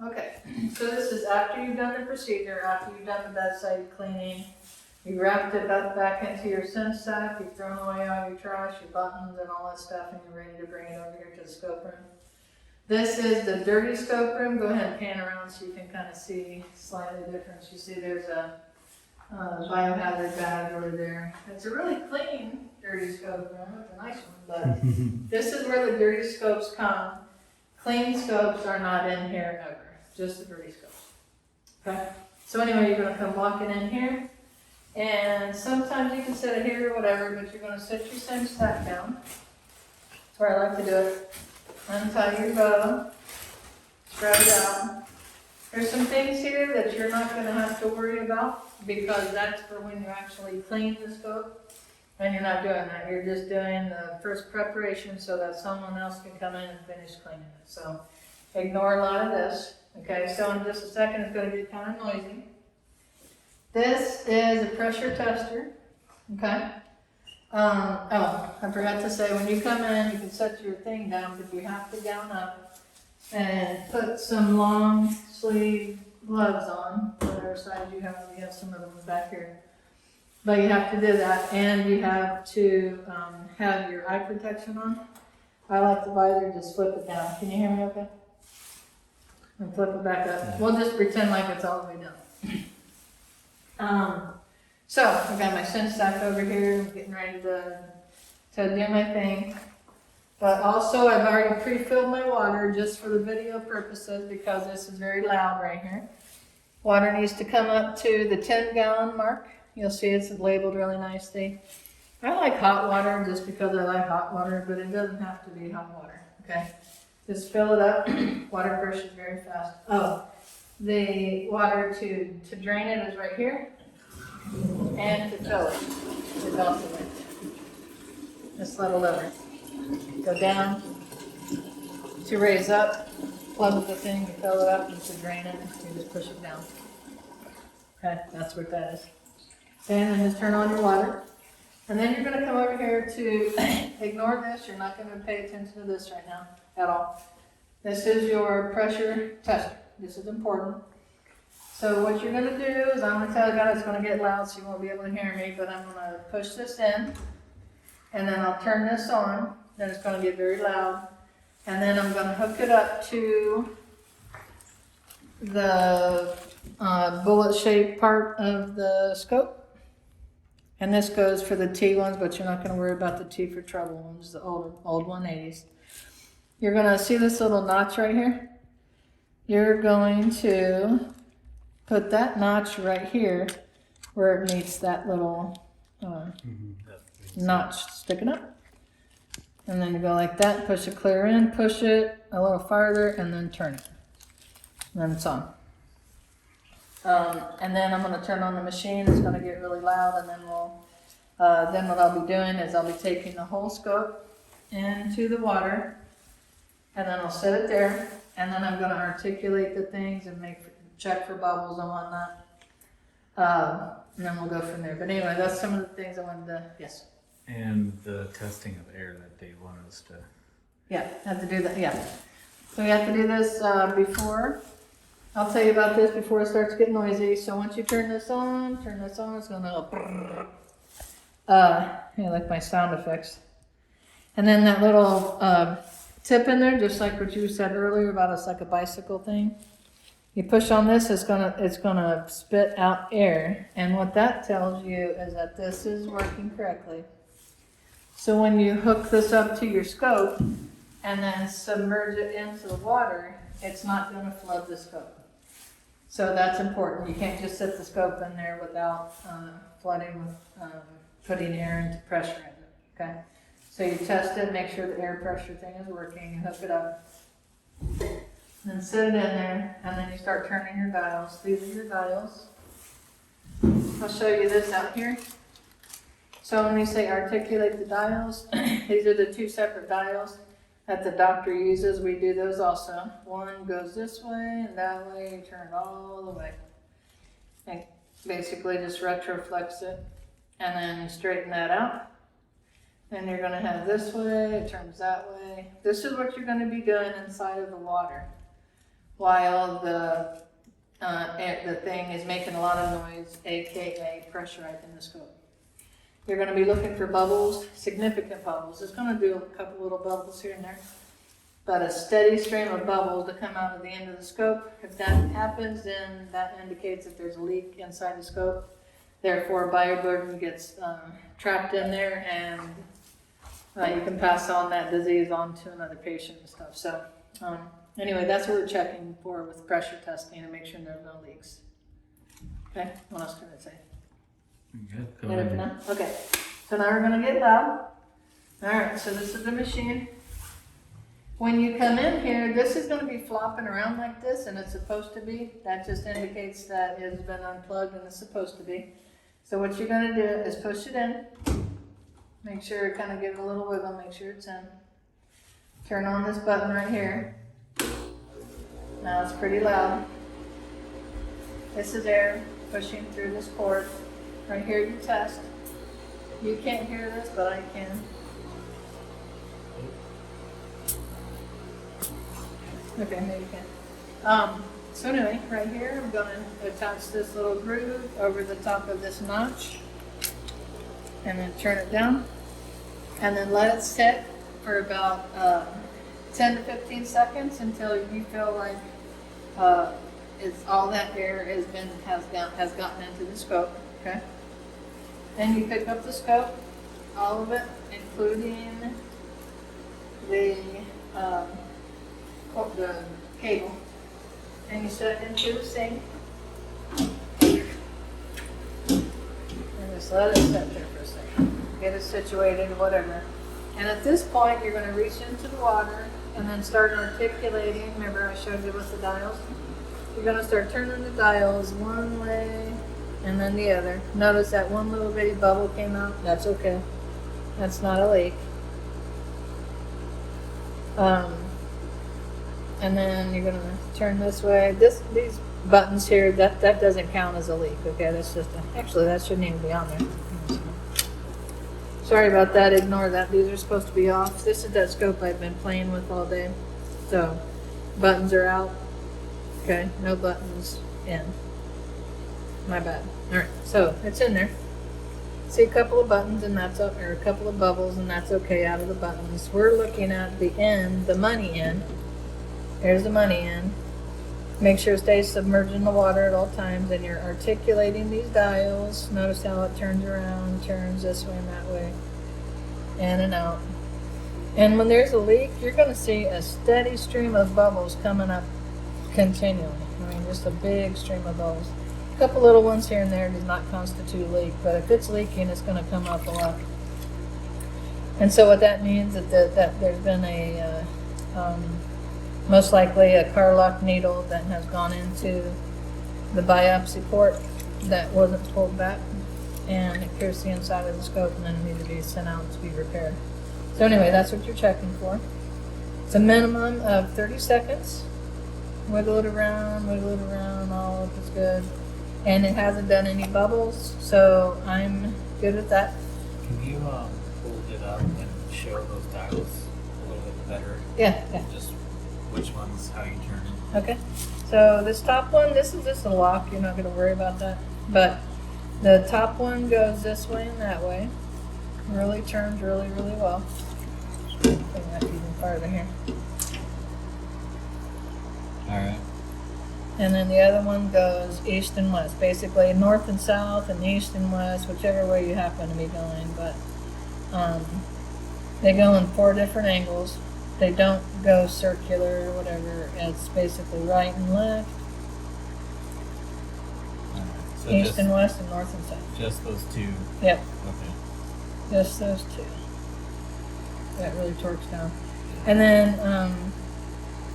Okay, so this is after you've done the procedure, after you've done the bedside cleaning. You wrapped it back into your scent sack, you've thrown away all your trash, your buttons and all that stuff, and you're ready to bring it over here to the scope room. This is the dirty scope room. Go ahead and pan around so you can kind of see slightly difference. You see there's a biohazard bag over there. It's a really clean dirty scope room. It's a nice one, but this is where the dirty scopes come. Clean scopes are not in here ever, just the dirty scopes. Okay? So anyway, you're gonna come walking in here, and sometimes you can sit it here or whatever, but you're gonna sit your scent stack down. That's where I like to do it. Untie your bow, spread it out. There's some things here that you're not gonna have to worry about, because that's for when you actually clean the scope, and you're not doing that. You're just doing the first preparation so that someone else can come in and finish cleaning it. So ignore a lot of this. Okay, so in just a second it's going to get kind of noisy. This is a pressure tester. Okay. Oh, I forgot to say, when you come in, you can set your thing down, but you have to gown up and put some long sleeve gloves on, whatever size you have. We have some of them back here. But you have to do that, and you have to have your eye protection on. I like the visor, just flip it down. Can you hear me okay? And flip it back up. We'll just pretend like it's all the way down. So, I've got my scent stack over here. I'm getting ready to do my thing. But also, I've already pre-filled my water just for the video purposes, because this is very loud right here. Water needs to come up to the 10-gallon mark. You'll see it's labeled really nicely. I like hot water just because I like hot water, but it doesn't have to be hot water, okay? Just fill it up. Water pressure is very fast. Oh, the water to drain it is right here, and to fill it is also right there. This little lever. Go down to raise up, plug the thing to fill it up, and to drain it, you just push it down. Okay, that's what that is. And then just turn on your water. And then you're going to come over here to ignore this. You're not going to pay attention to this right now at all. This is your pressure tester. This is important. So what you're going to do is, I'm going to tell you guys, it's going to get loud so you won't be able to hear me, but I'm going to push this in, and then I'll turn this on. Then it's going to get very loud. And then I'm going to hook it up to the bullet-shaped part of the scope. And this goes for the T ones, but you're not going to worry about the T for trouble ones, the old 180s. You're going to see this little notch right here. You're going to put that notch right here where it meets that little notch sticking up. And then you go like that, push it clear in, push it a little farther, and then turn it. And then it's on. And then I'm going to turn on the machine. It's going to get really loud, and then then what I'll be doing is I'll be taking the whole scope into the water, and then I'll set it there, and then I'm going to articulate the things and check for bubbles and whatnot. And then we'll go from there. But anyway, that's some of the things I wanted to, yes. And the testing of air that they want us to. Yeah, have to do that, yeah. So we have to do this before. I'll tell you about this before it starts getting noisy. So once you turn this on, it's gonna like my sound effects. And then that little tip in there, just like what you said earlier about it's like a bicycle thing. You push on this, it's gonna spit out air. And what that tells you is that this is working correctly. So when you hook this up to your scope and then submerge it into the water, it's not gonna flood the scope. So that's important. You can't just set the scope in there without flooding with putting air into pressure in it, okay? So you test it, make sure the air pressure thing is working, you hook it up, then set it in there, and then you start turning your dials. These are your dials. I'll show you this out here. So when we say articulate the dials, these are the two separate dials that the doctor uses. We do those also. One goes this way and that way, you turn it all the way. And basically just retroflex it and then straighten that out. Then you're gonna have this way, it turns that way. This is what you're gonna be doing inside of the water. while the thing is making a lot of noise, aka pressurizing the scope. You're going to be looking for bubbles, significant bubbles. It's going to do a couple little bubbles here and there, but a steady stream of bubbles to come out of the end of the scope. If that happens, then that indicates that there's a leak inside the scope. Therefore, bioburden gets trapped in there, and you can pass on that disease on to another patient and stuff. So anyway, that's what we're checking for with pressure testing to make sure there's no leaks. Okay, what else can I say? Good. Go Get it for ahead. now? Okay, so now we're gonna get loud. All right, so this is the machine. When you come in here, this is gonna be flopping around like this, and it's supposed to be. That just indicates that it's been unplugged and it's supposed to be. So what you're gonna do is push it in. Make sure it kind of give it a little wiggle, make sure it's in. Turn on this button right here. Now it's pretty loud. This is air pushing through this cord. Right here you test. You can't hear this, but I can. Okay, maybe you can. So anyway, right here, I'm gonna attach this little groove over the top of this notch, and then turn it down, and then let it sit for about 10 to 15 seconds until you feel like it's all that air has gotten into the scope. Okay. Then you pick up the scope, all of it, including the cable, and you set it into the sink. And just let it sit there for a second. Get it situated, whatever. And at this point, you're going to reach into the water and then start articulating. Remember I showed you with the dials? You're going to start turning the dials one way and then the other. Notice that one little bitty bubble came out. That's okay. That's not a leak. And then you're going to turn this way. These buttons here, that doesn't count as a leak. Okay, that's just actually that shouldn't even be on there. Sorry about that. Ignore that. These are supposed to be off. This is that scope I've been playing with all day. So buttons are out. Okay, no buttons in. My bad. All right, so it's in there. See a couple of buttons and that's up, or a couple of bubbles and that's okay out of the buttons. We're looking at the end, the money end. There's the money end. Make sure it stays submerged in the water at all times, and you're articulating these dials. Notice how it turns around, turns this way and that way, in and out. And when there's a leak, you're going to see a steady stream of bubbles coming up continually. I mean, just a big stream of bubbles. A couple little ones here and there does not constitute a leak, but if it's leaking, it's going to come up a lot. And so what that means is that there's been a most likely a car lock needle that has gone into the biopsy port that wasn't pulled back, and it pierced the inside of the scope, and then it needed to be sent out to be repaired. So anyway, that's what you're checking for. It's a minimum of 30 seconds. Wiggle it around, all of it's good. And it hasn't done any bubbles, so I'm good with that. Can you hold it up and show those dials a little bit better? Yeah. Just which ones, how you turn it. Okay. So this top one, this is just a lock. You're not going to worry about that. But the top one goes this way and that way. Really turns really, really well. Bring that even farther here. All right. And then the other one goes east and west, basically north and south and east and west, whichever way you happen to be going. But they go in 4 different angles. They don't go circular or whatever. It's basically right and left, So east just, and west, and north and south. just those two. Yep, Okay. just those 2. That really torques down. And then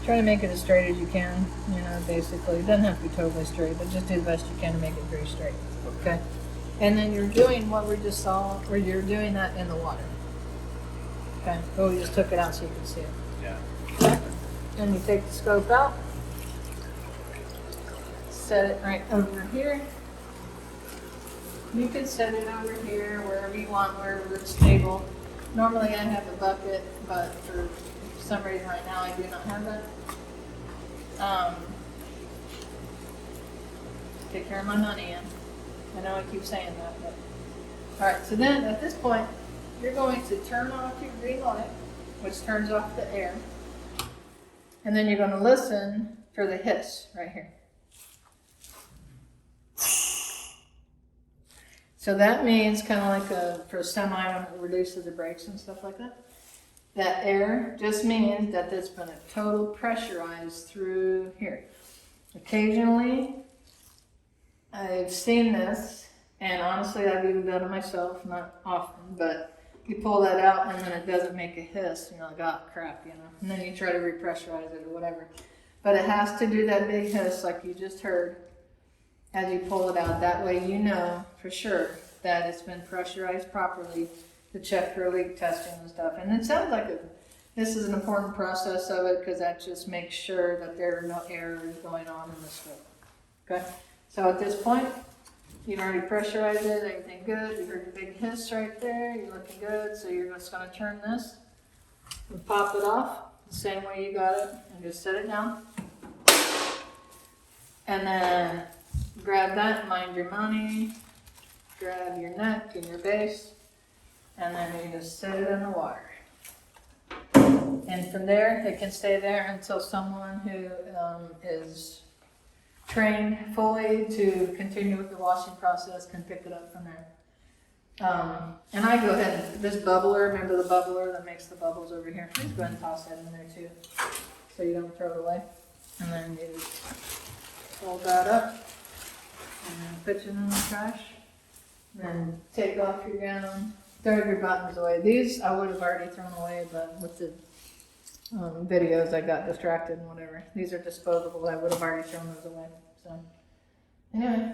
try to make it as straight as you can. You know, basically, it doesn't have to be totally straight, but just do the best you can to make it very straight. Okay. And then you're doing what we just saw, where you're doing that in the water. Okay. But we just took it out so you could see it. Yeah. Okay. Then you take the scope out, set it right over here. You can set it over here, wherever you want, wherever it's stable. Normally I have a bucket, but for some reason right now I do not have that. take care of my money in. I know I keep saying that, but. Alright, so then at this point, you're going to turn off your green light, which turns off the air. And then you're going to listen for the hiss right here. So that means kind of like for a semi when it reduces the brakes and stuff like that. That air just means that it's been a total pressurized through here. Occasionally, I've seen this, and honestly, I've even done it myself, not often, but you pull that out and then it doesn't make a hiss, and you're like, oh crap, you know, and then you try to repressurize it or whatever. But it has to do that big hiss like you just heard as you pull it out. That way you know for sure that it's been pressurized properly to check for leak testing and stuff. And it sounds like this is an important process of it because that just makes sure that there are no errors going on in the scope. Okay, so at this point, you've already pressurized it, everything good. You heard the big hiss right there, you're looking good. So you're just going to turn this and pop it off the same way you got it and just set it down. And then grab that, mind your money, grab your neck and your base, and then you just set it in the water. And from there, it can stay there until someone who is trained fully to continue with the washing process can pick it up from there. And I go ahead and, this bubbler, remember the bubbler that makes the bubbles over here? Please go ahead and toss that in there too, so you don't throw it away. And then you just fold that up, and then put it in the trash. Then take off your gown, throw your buttons away. These I would have already thrown away, but with the videos I got distracted and whatever. These are disposable. I would have already thrown those away. So anyway.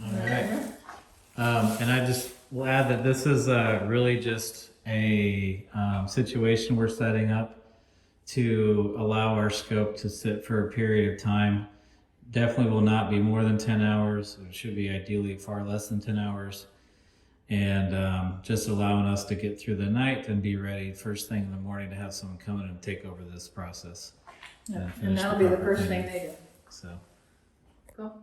All right. And I just will add that this is really just a situation we're setting up to allow our scope to sit for a period of time. Definitely will not be more than 10 hours. It should be ideally far less than 10 hours. And just allowing us to get through the night and be ready first thing in the morning to have someone come in and take over this process. Yeah. And that'll be the first thing they do. So. Cool.